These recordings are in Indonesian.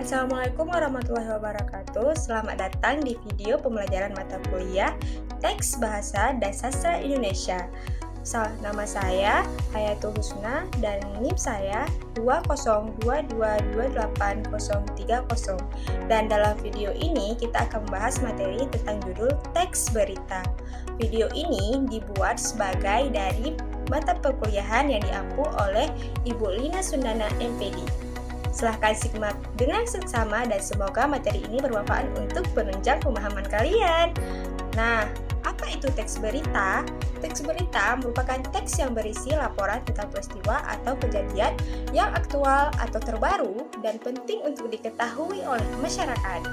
Assalamualaikum warahmatullahi wabarakatuh. Selamat datang di video pembelajaran mata kuliah Teks Bahasa dan Sastra Indonesia. Nama saya Hayatul Husna dan NIM saya 202228030. Dan dalam video ini kita akan membahas materi tentang judul teks berita. Video ini dibuat sebagai dari mata perkuliahan yang diampu oleh Ibu Lina Sundana MPD. Silahkan simak dengan seksama dan semoga materi ini bermanfaat untuk penunjang pemahaman kalian. Nah, apa itu teks berita? Teks berita merupakan teks yang berisi laporan tentang peristiwa atau kejadian yang aktual atau terbaru dan penting untuk diketahui oleh masyarakat.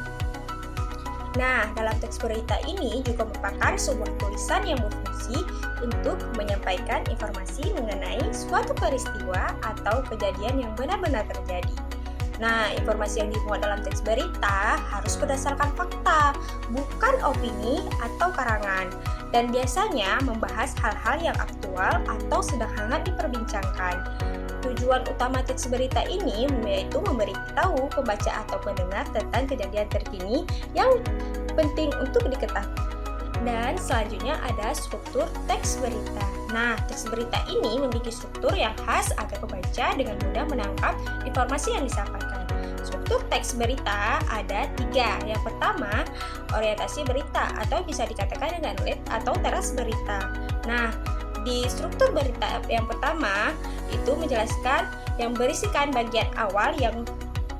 Nah, dalam teks berita ini juga merupakan sebuah tulisan yang berfungsi untuk menyampaikan informasi mengenai suatu peristiwa atau kejadian yang benar-benar terjadi. Nah, informasi yang dimuat dalam teks berita harus berdasarkan fakta, bukan opini atau karangan, dan biasanya membahas hal-hal yang aktual atau sedang hangat diperbincangkan. Tujuan utama teks berita ini yaitu memberitahu pembaca atau pendengar tentang kejadian terkini yang penting untuk diketahui. Dan selanjutnya ada struktur teks berita. Nah, teks berita ini memiliki struktur yang khas agar pembaca dengan mudah menangkap informasi yang disampaikan. Struktur teks berita ada 3. Yang pertama, orientasi berita atau bisa dikatakan dengan lead atau teras berita. Nah, di struktur berita yang pertama itu menjelaskan yang berisikan bagian awal yang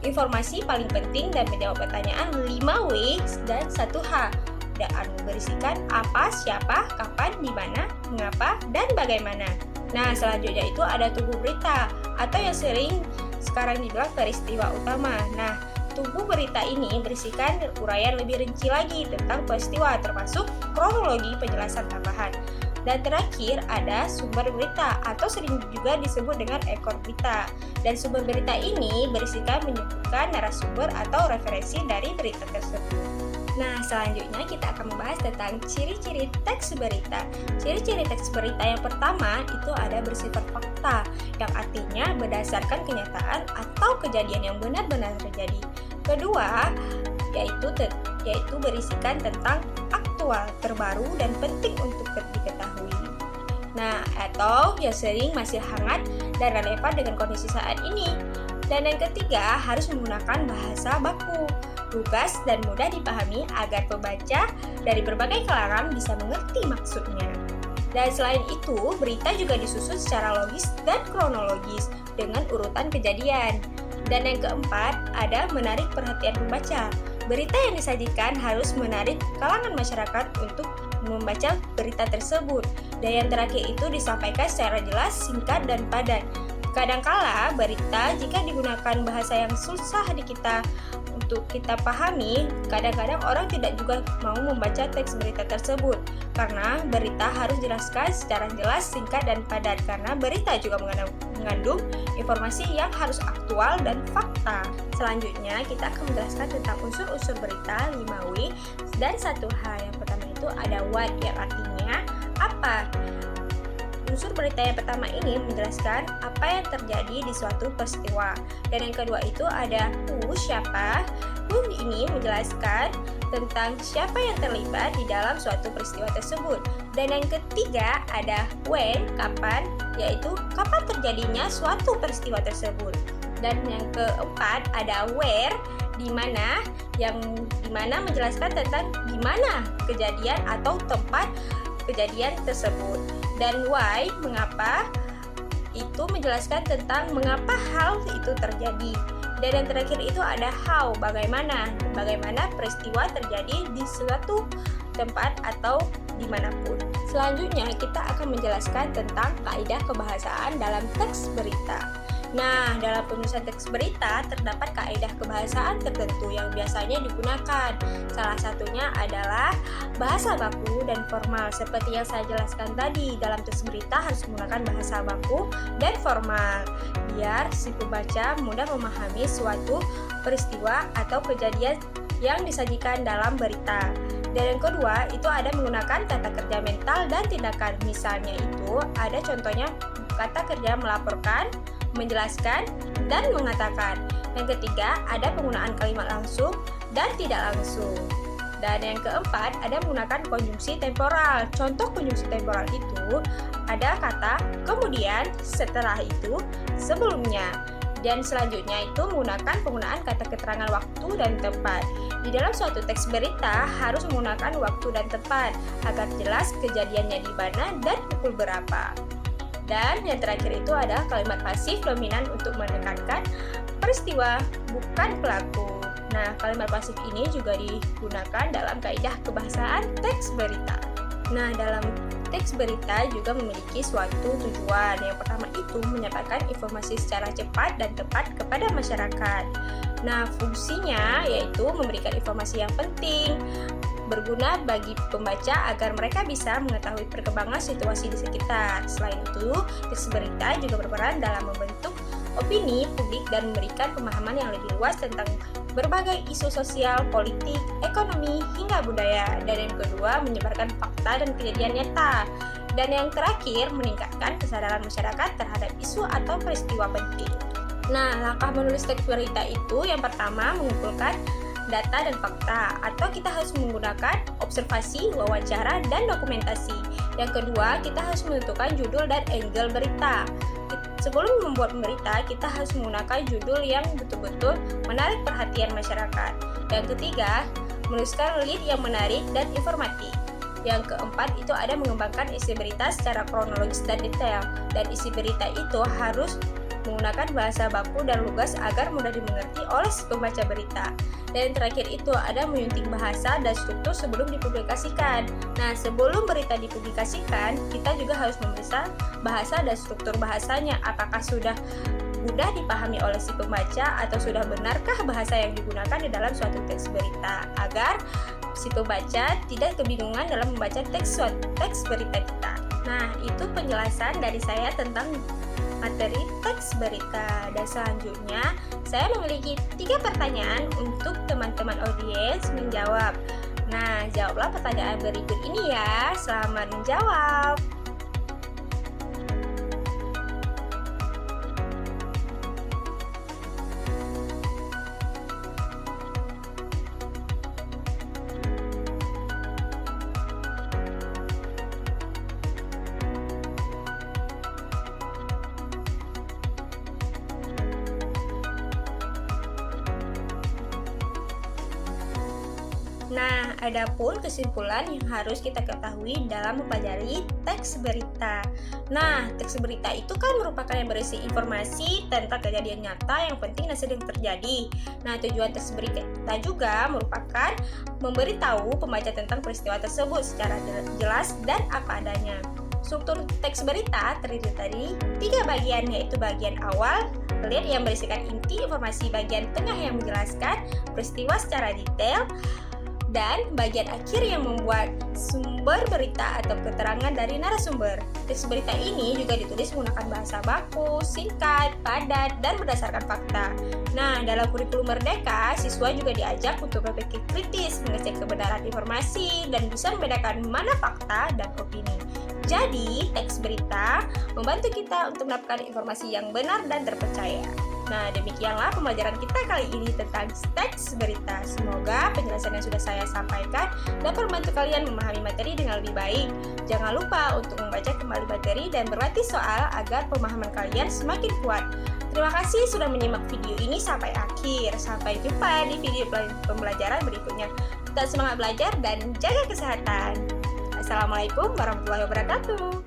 informasi paling penting dan menjawab pertanyaan 5W dan 1H. Dan berisikan apa, siapa, kapan, di mana, mengapa, dan bagaimana. Nah, selanjutnya itu ada tubuh berita atau yang sering sekarang dibilang peristiwa utama. Nah, tubuh berita ini berisikan uraian lebih rinci lagi tentang peristiwa termasuk kronologi penjelasan tambahan. Dan terakhir ada sumber berita atau sering juga disebut dengan ekor berita. Dan sumber berita ini berisikan menyebutkan narasumber atau referensi dari berita tersebut. Nah, selanjutnya kita akan membahas tentang ciri-ciri teks berita. Ciri-ciri teks berita yang pertama itu ada bersifat fakta, yang artinya berdasarkan kenyataan atau kejadian yang benar-benar terjadi. Kedua, yaitu berisikan tentang aktual, terbaru, dan penting untuk diketahui. Nah, atau yang sering masih hangat dan relevan dengan kondisi saat ini. Dan yang ketiga, harus menggunakan bahasa baku, lugas dan mudah dipahami agar pembaca dari berbagai kalangan bisa mengerti maksudnya. Dan selain itu, berita juga disusun secara logis dan kronologis dengan urutan kejadian. Dan yang keempat, ada menarik perhatian pembaca. Berita yang disajikan harus menarik kalangan masyarakat untuk membaca berita tersebut. Dan yang terakhir itu disampaikan secara jelas, singkat, dan padat. Kadangkala berita jika digunakan bahasa yang susah untuk kita pahami, kadang-kadang orang tidak juga mau membaca teks berita tersebut karena berita harus dijelaskan secara jelas, singkat, dan padat karena berita juga mengandung informasi yang harus aktual dan fakta. Selanjutnya kita akan menjelaskan tentang unsur-unsur berita 5W dan 1H. Yang pertama itu ada what, yang artinya apa. Unsur berita yang pertama ini menjelaskan apa yang terjadi di suatu peristiwa. Dan yang kedua itu ada who, siapa. Who ini menjelaskan tentang siapa yang terlibat di dalam suatu peristiwa tersebut. Dan yang ketiga ada when, kapan, yaitu kapan terjadinya suatu peristiwa tersebut. Dan yang keempat ada where, di mana menjelaskan tentang di mana kejadian atau tempat kejadian tersebut. Dan why, mengapa, itu menjelaskan tentang mengapa hal itu terjadi. Dan yang terakhir itu ada how, bagaimana peristiwa terjadi di suatu tempat atau dimanapun. Selanjutnya kita akan menjelaskan tentang kaidah kebahasaan dalam teks berita. Nah, dalam penulisan teks berita terdapat kaidah kebahasaan tertentu yang biasanya digunakan. Salah satunya adalah bahasa baku dan formal. Seperti yang saya jelaskan tadi, dalam teks berita harus menggunakan bahasa baku dan formal biar si pembaca mudah memahami suatu peristiwa atau kejadian yang disajikan dalam berita. Dan yang kedua, itu ada menggunakan tata kerja mental dan tindakan. Misalnya itu ada contohnya kata kerja melaporkan, menjelaskan, dan mengatakan. Yang ketiga, ada penggunaan kalimat langsung dan tidak langsung. Dan yang keempat, ada menggunakan konjungsi temporal. Contoh konjungsi temporal itu ada kata kemudian, setelah itu, sebelumnya. Dan selanjutnya itu menggunakan penggunaan kata keterangan waktu dan tempat. Di dalam suatu teks berita harus menggunakan waktu dan tempat agar jelas kejadiannya di mana dan pukul berapa. Dan yang terakhir itu adalah kalimat pasif dominan untuk menekankan peristiwa, bukan pelaku. Nah, kalimat pasif ini juga digunakan dalam kaidah kebahasaan teks berita. Nah, dalam teks berita juga memiliki suatu tujuan. Yang pertama itu menyampaikan informasi secara cepat dan tepat kepada masyarakat. Nah, fungsinya yaitu memberikan informasi yang penting, berguna bagi pembaca agar mereka bisa mengetahui perkembangan situasi di sekitar. Selain itu, teks berita juga berperan dalam membentuk opini publik dan memberikan pemahaman yang lebih luas tentang berbagai isu sosial, politik, ekonomi, hingga budaya. Dan yang kedua, menyebarkan fakta dan kejadian nyata. Dan yang terakhir, meningkatkan kesadaran masyarakat terhadap isu atau peristiwa penting. Nah, langkah menulis teks berita itu yang pertama mengumpulkan data dan fakta, atau kita harus menggunakan observasi, wawancara, dan dokumentasi. Yang kedua, kita harus menentukan judul dan angle berita. Sebelum membuat berita, kita harus menggunakan judul yang betul-betul menarik perhatian masyarakat. Yang ketiga, menuliskan lead yang menarik dan informatif. Yang keempat, itu ada mengembangkan isi berita secara kronologis dan detail. Dan isi berita itu harus menggunakan bahasa baku dan lugas agar mudah dimengerti oleh si pembaca berita. Dan yang terakhir itu ada menyunting bahasa dan struktur sebelum dipublikasikan. Nah, sebelum berita dipublikasikan, kita juga harus memeriksa bahasa dan struktur bahasanya. Apakah sudah mudah dipahami oleh si pembaca atau sudah benarkah bahasa yang digunakan di dalam suatu teks berita, agar si pembaca tidak kebingungan dalam membaca teks berita kita. Nah, itu penjelasan dari saya tentang materi teks berita. Dan selanjutnya saya memiliki 3 pertanyaan untuk teman-teman audiens menjawab. Nah, jawablah pertanyaan berikut ini ya. Selamat menjawab. Nah, adapun kesimpulan yang harus kita ketahui dalam mempelajari teks berita. Nah, teks berita itu kan merupakan yang berisi informasi tentang kejadian nyata yang penting dan sedang terjadi. Nah, tujuan teks berita juga merupakan memberitahu pembaca tentang peristiwa tersebut secara jelas dan apa adanya. Struktur teks berita terdiri dari 3 bagian, yaitu bagian awal, lead yang berisikan inti informasi, bagian tengah yang menjelaskan peristiwa secara detail, dan bagian akhir yang membuat sumber berita atau keterangan dari narasumber. Teks berita ini juga ditulis menggunakan bahasa baku, singkat, padat, dan berdasarkan fakta. Nah, dalam kurikulum Merdeka, siswa juga diajak untuk berpikir kritis, mengecek kebenaran informasi, dan bisa membedakan mana fakta dan opini. Jadi, teks berita membantu kita untuk mendapatkan informasi yang benar dan terpercaya. Nah, demikianlah pembelajaran kita kali ini tentang teks berita. Semoga penjelasan yang sudah saya sampaikan dapat membantu kalian memahami materi dengan lebih baik. Jangan lupa untuk membaca kembali materi dan berlatih soal agar pemahaman kalian semakin kuat. Terima kasih sudah menyimak video ini sampai akhir. Sampai jumpa di video pembelajaran berikutnya. Tetap semangat belajar dan jaga kesehatan. Assalamualaikum warahmatullahi wabarakatuh.